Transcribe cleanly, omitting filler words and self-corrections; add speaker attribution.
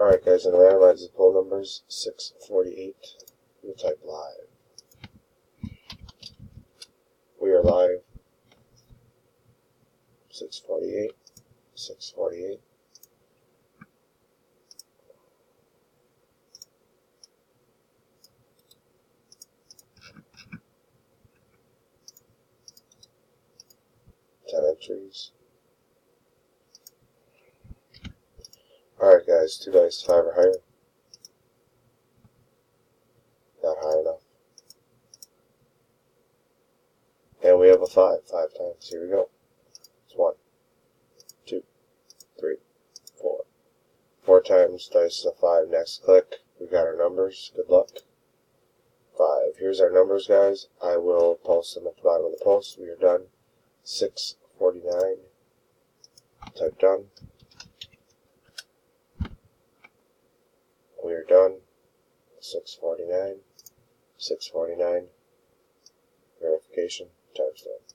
Speaker 1: Alright guys, and randomize the poll numbers 648. We'll type live. We are live. 648. 648. Entries. Alright guys, 2 dice, 5 or higher. Not high enough. And we have a 5, 5 times. Here we go. It's 1, 2, 3, 4. 4 times, dice a 5. Next click. We got our numbers. Good luck. 5. Here's our numbers, guys. I will post them at the bottom of the post. We are done. 649. Type done. We are done. 649. 649. Verification. Timestamp.